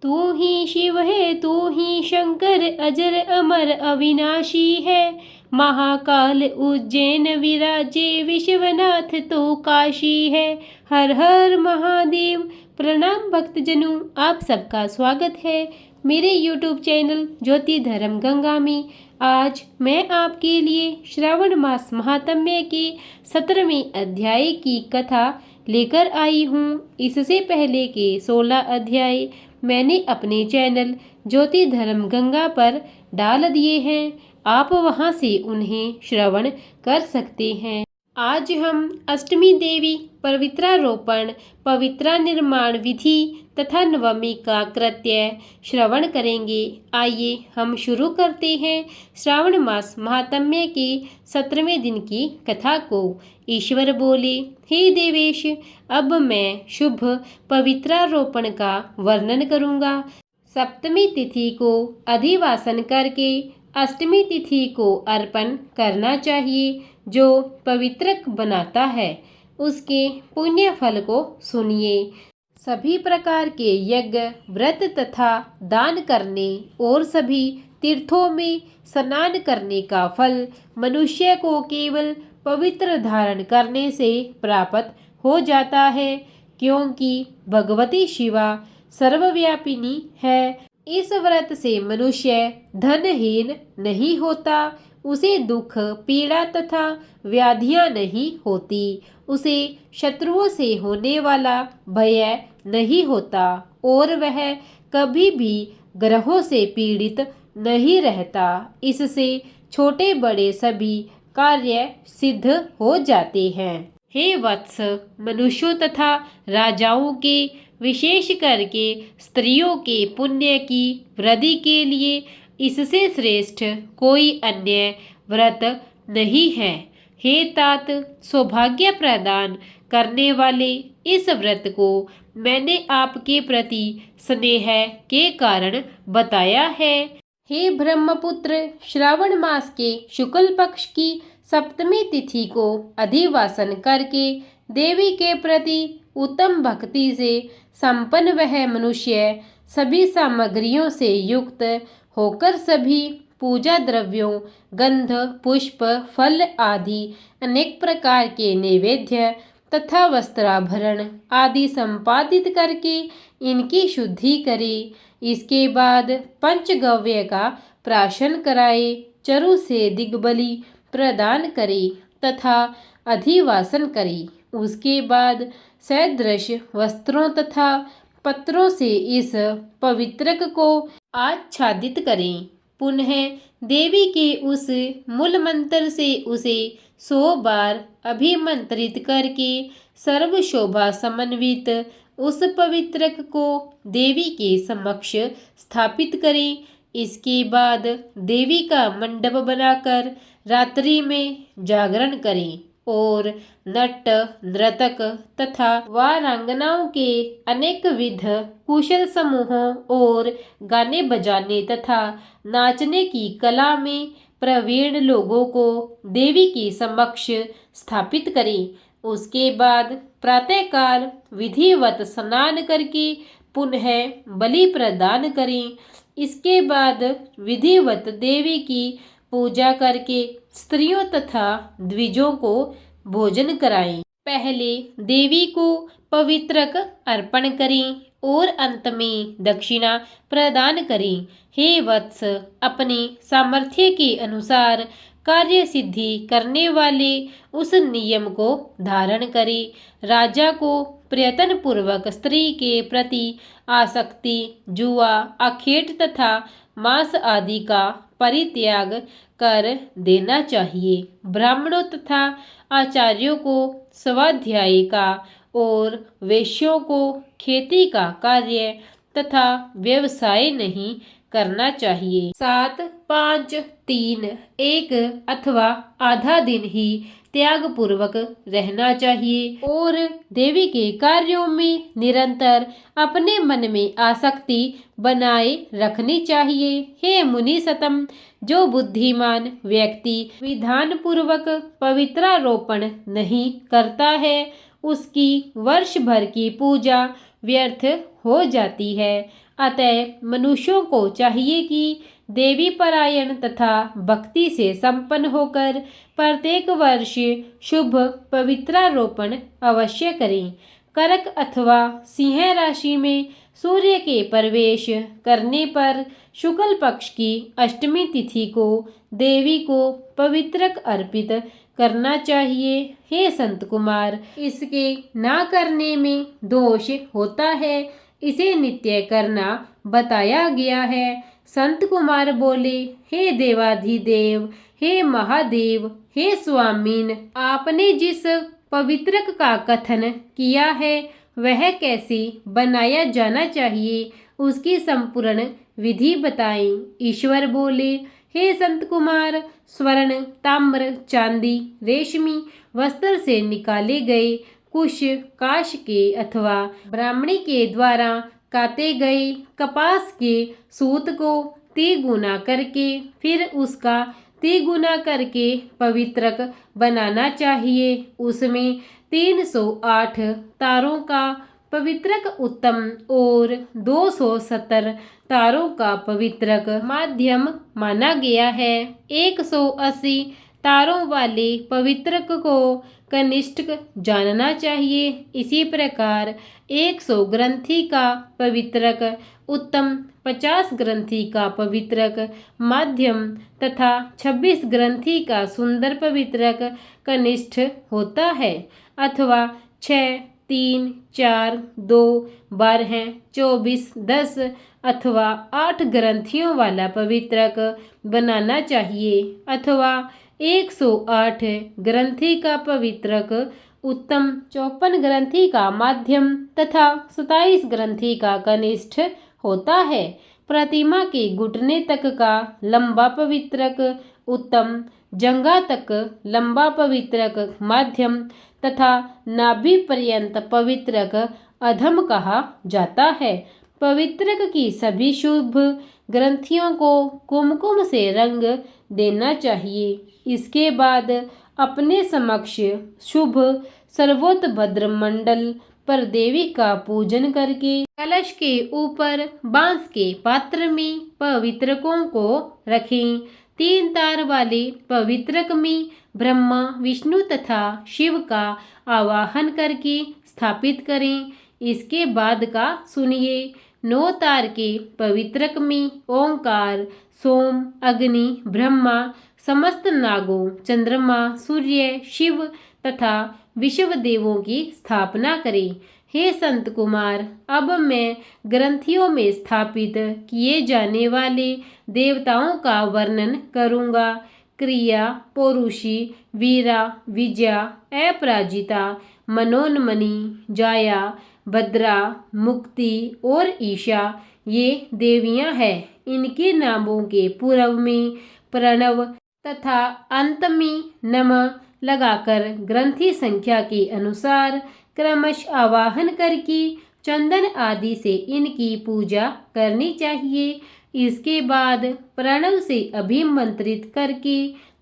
तू ही शिव है, तू ही शंकर, अजर अमर अविनाशी है। महाकाल उज्जैन विराजे, विश्वनाथ तो काशी है। हर हर महादेव। प्रणाम भक्तजनों, आप सबका स्वागत है मेरे YouTube चैनल ज्योति धर्म गंगा में। आज मैं आपके लिए श्रावण मास महात्म्य के 17वें अध्याय की कथा लेकर आई हूँ। इससे पहले के 16 अध्याय मैंने अपने चैनल ज्योति धर्म गंगा पर डाल दिए हैं, आप वहां से उन्हें श्रवण कर सकते हैं। आज हम अष्टमी देवी पवित्रारोपण, पवित्रा निर्माण विधि तथा नवमी का कृत्य श्रवण करेंगे। आइए हम शुरू करते हैं श्रावण मास महात्म्य के 17वें दिन की कथा को। ईश्वर बोले, हे देवेश, अब मैं शुभ पवित्रारोपण का वर्णन करूंगा। सप्तमी तिथि को अधिवासन करके अष्टमी तिथि को अर्पण करना चाहिए। जो पवित्र बनाता है उसके पुण्य फल को सुनिए। सभी प्रकार के यज्ञ, व्रत तथा दान करने और सभी तीर्थों में स्नान करने का फल मनुष्य को केवल पवित्र धारण करने से प्राप्त हो जाता है, क्योंकि भगवती शिवा सर्वव्यापिनी है। इस व्रत से मनुष्य धनहीन नहीं होता, उसे दुख, पीड़ा तथा व्याधियां नहीं होती, उसे शत्रुओं से होने वाला भय नहीं होता और वह कभी भी ग्रहों से पीड़ित नहीं रहता। इससे छोटे बड़े सभी कार्य सिद्ध हो जाते हैं। हे वत्स, मनुष्यों तथा राजाओं के, विशेष करके स्त्रियों के पुण्य की वृद्धि के लिए इससे श्रेष्ठ कोई अन्य व्रत नहीं है। हे तात, सौभाग्य प्रदान करने वाले इस व्रत को मैंने आपके प्रति स्नेह के कारण बताया है। हे ब्रह्मपुत्र, श्रावण मास के शुक्ल पक्ष की सप्तमी तिथि को अधिवासन करके देवी के प्रति उत्तम भक्ति से संपन्न वह मनुष्य सभी सामग्रियों से युक्त होकर सभी पूजा द्रव्यों, गंध, पुष्प, फल आदि अनेक प्रकार के नैवेद्य तथा वस्त्राभरण आदि संपादित करके इनकी शुद्धि करे। इसके बाद पंचगव्य का प्राशन कराए, चरु से दिग्बली प्रदान करे तथा अधिवासन करे। उसके बाद सदृश वस्त्रों तथा पत्रों से इस पवित्रक को आच्छादित करें। पुनः देवी के उस मूल मंत्र से उसे 100 बार अभिमंत्रित करके सर्व शोभा समन्वित उस पवित्रक को देवी के समक्ष स्थापित करें। इसके बाद देवी का मंडप बनाकर रात्रि में जागरण करें और नट, नर्तक तथा वारांगनाओं के अनेक विध कुशल समूहों और गाने बजाने तथा नाचने की कला में प्रवीण लोगों को देवी के समक्ष स्थापित करें। उसके बाद प्रातःकाल विधिवत स्नान करके पुनः बलि प्रदान करें। इसके बाद विधिवत देवी की पूजा करके स्त्रियों तथा द्विजों को भोजन कराएं। पहले देवी को पवित्रक अर्पण करें और अंत में दक्षिणा प्रदान करें। हे वत्स, अपने सामर्थ्य के अनुसार कार्य सिद्धि करने वाले उस नियम को धारण करें। राजा को प्रयत्न पूर्वक स्त्री के प्रति आसक्ति, जुआ, आखेट तथा मांस आदि का परित्याग कर देना चाहिए। ब्राह्मणों तथा आचार्यों को स्वाध्याय का और वैश्यों को खेती का कार्य तथा व्यवसाय नहीं करना चाहिए। 7, 5, 3, 1 अथवा आधा दिन ही त्याग पूर्वक रहना चाहिए और देवी के कार्यों में निरंतर अपने मन में आसक्ति बनाए रखनी चाहिए। हे मुनि सतम, जो बुद्धिमान व्यक्ति विधान पूर्वक पवित्रारोपण नहीं करता है, उसकी वर्ष भर की पूजा व्यर्थ हो जाती है। अतः मनुष्यों को चाहिए कि देवी परायण तथा भक्ति से संपन्न होकर प्रत्येक वर्ष शुभ पवित्रारोपण अवश्य करें। कर्क अथवा सिंह राशि में सूर्य के प्रवेश करने पर शुक्ल पक्ष की अष्टमी तिथि को देवी को पवित्रक अर्पित करना चाहिए। हे संत कुमार, इसके ना करने में दोष होता है, इसे नित्य करना बताया गया है। संत कुमार बोले, हे देवाधिदेव, हे महादेव, हे स्वामीन, आपने जिस पवित्रक का कथन किया है वह कैसे बनाया जाना चाहिए, उसकी संपूर्ण विधि बताएं। ईश्वर बोले, हे संत कुमार, स्वर्ण, ताम्र, चांदी, रेशमी वस्त्र से निकाले गए कुश काश के अथवा ब्राह्मणी के द्वारा काते गए कपास के सूत को तिगुना करके फिर उसका तिगुना करके पवित्रक बनाना चाहिए। उसमें 308 तारों का पवित्रक उत्तम और 270 तारों का पवित्रक माध्यम माना गया है। 180 तारों वाले पवित्रक को कनिष्ठ जानना चाहिए। इसी प्रकार 100 ग्रंथि का पवित्रक उत्तम, 50 ग्रंथि का पवित्रक माध्यम तथा 26 ग्रंथि का सुंदर पवित्रक कनिष्ठ होता है, अथवा 6, 3, 4, 2, 12, 24, 10 अथवा 8 ग्रंथियों वाला पवित्रक बनाना चाहिए, अथवा 108 ग्रंथि का पवित्रक उत्तम, 54 ग्रंथि का माध्यम तथा 27 ग्रंथि का कनिष्ठ होता है। प्रतिमा के घुटने तक का लंबा पवित्रक उत्तम, जंघा तक लंबा पवित्रक माध्यम तथा नाभि पर्यंत पवित्रक अधम कहा जाता है। पवित्रक की सभी शुभ ग्रंथियों को कुमकुम से रंग देना चाहिए। इसके बाद अपने समक्ष शुभ सर्वोतभद्र मंडल पर देवी का पूजन करके कलश के ऊपर बांस के पात्र में पवित्रकों को रखें। 3 तार वाले पवित्रक में ब्रह्मा, विष्णु तथा शिव का आवाहन करके स्थापित करें। इसके बाद का सुनिए। 9 तार के पवित्रक में ओंकार, सोम, अग्नि, ब्रह्मा, समस्त नागों, चंद्रमा, सूर्य, शिव तथा विश्व देवों की स्थापना करें। हे संत कुमार, अब मैं ग्रंथियों में स्थापित किए जाने वाले देवताओं का वर्णन करूँगा। क्रिया, पौरुषी, वीरा, विजया, अपराजिता, मनोन्मणि, जाया, भद्रा, मुक्ति और ईशा ये देवियां हैं। इनके नामों के पूर्व में प्रणव तथा अंत में नमः लगाकर ग्रंथि संख्या के अनुसार क्रमश आवाहन करके चंदन आदि से इनकी पूजा करनी चाहिए। इसके बाद प्रणव से अभिमंत्रित करके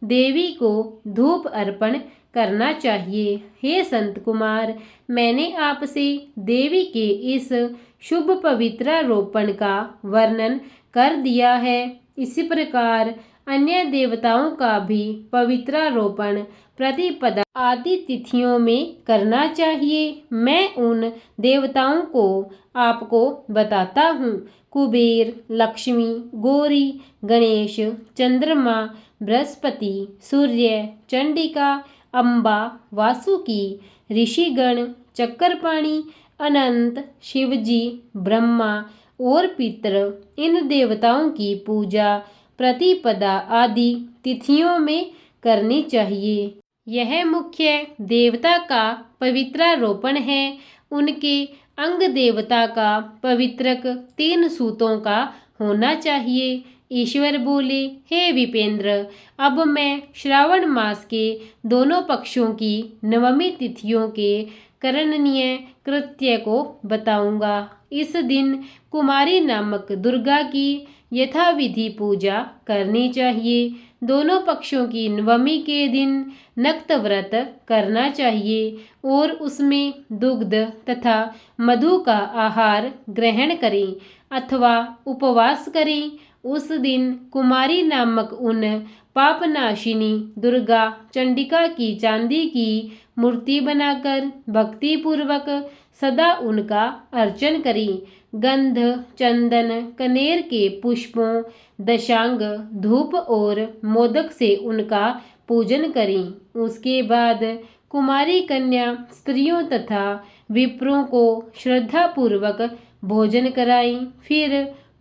देवी को धूप अर्पण करना चाहिए। हे संत कुमार, मैंने आपसे देवी के इस शुभ पवित्रारोपण का वर्णन कर दिया है। इसी प्रकार अन्य देवताओं का भी पवित्रारोपण प्रतिपदा आदि तिथियों में करना चाहिए। मैं उन देवताओं को आपको बताता हूँ। कुबेर, लक्ष्मी, गौरी, गणेश, चंद्रमा, बृहस्पति, सूर्य, चंडिका, अम्बा, वासुकी, ऋषिगण, चक्रपाणि, अनंत, शिवजी, ब्रह्मा और पितर, इन देवताओं की पूजा प्रतिपदा आदि तिथियों में करनी चाहिए। यह मुख्य देवता का पवित्रारोपण है। उनके अंग देवता का पवित्रक 3 सूतों का होना चाहिए। ईश्वर बोले, हे विपेंद्र, अब मैं श्रावण मास के दोनों पक्षों की नवमी तिथियों के करणनीय कृत्य को बताऊंगा। इस दिन कुमारी नामक दुर्गा की यथाविधि पूजा करनी चाहिए। दोनों पक्षों की नवमी के दिन नक्त व्रत करना चाहिए और उसमें दुग्ध तथा मधु का आहार ग्रहण करें। अथवा उपवास करें। उस दिन कुमारी नामक उन पापनाशिनी दुर्गा चंडिका की चांदी की मूर्ति बनाकर भक्तिपूर्वक सदा उनका अर्चन करें। गंध, चंदन, कनेर के पुष्पों, दशांग, धूप और मोदक से उनका पूजन करें। उसके बाद कुमारी कन्या स्त्रियों तथा विप्रों को श्रद्धापूर्वक भोजन कराएं। फिर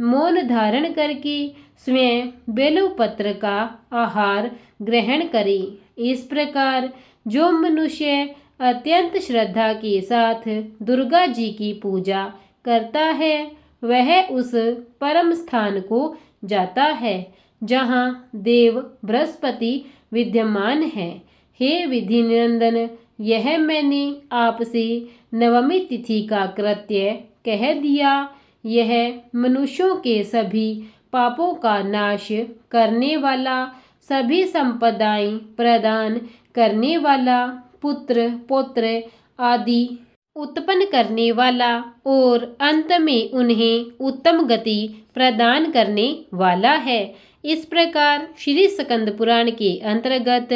मौन धारण करके स्वयं बेलपत्र का आहार ग्रहण करें। इस प्रकार जो मनुष्य अत्यंत श्रद्धा के साथ दुर्गा जी की पूजा करता है वह उस परम स्थान को जाता है जहाँ देव बृहस्पति विद्यमान है। हे विधि निरंजन, यह मैंने आपसे नवमी तिथि का कृत्य कह दिया। यह मनुष्यों के सभी पापों का नाश करने वाला, सभी संपदाएं प्रदान करने वाला, पुत्र पौत्र आदि उत्पन्न करने वाला और अंत में उन्हें उत्तम गति प्रदान करने वाला है। इस प्रकार श्री स्कंद पुराण के अंतर्गत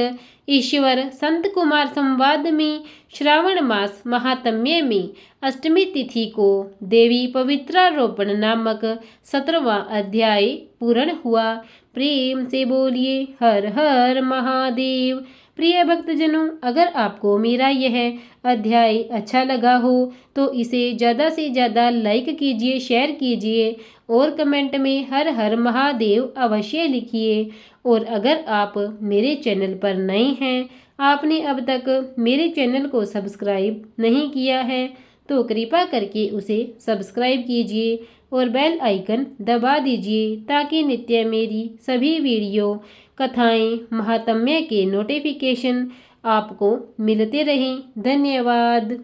ईश्वर संत कुमार संवाद में श्रावण मास महात्म्य में अष्टमी तिथि को देवी पवित्रारोपण नामक 17वां अध्याय पूर्ण हुआ। प्रेम से बोलिए हर हर महादेव। प्रिय भक्तजनों, अगर आपको मेरा यह अध्याय अच्छा लगा हो तो इसे ज़्यादा से ज़्यादा लाइक कीजिए, शेयर कीजिए और कमेंट में हर हर महादेव अवश्य लिखिए। और अगर आप मेरे चैनल पर नए हैं, आपने अब तक मेरे चैनल को सब्सक्राइब नहीं किया है तो कृपा करके उसे सब्सक्राइब कीजिए और बेल आइकन दबा दीजिए ताकि नित्य मेरी सभी वीडियो, कथाएं, महात्म्य के नोटिफिकेशन आपको मिलते रहें। धन्यवाद।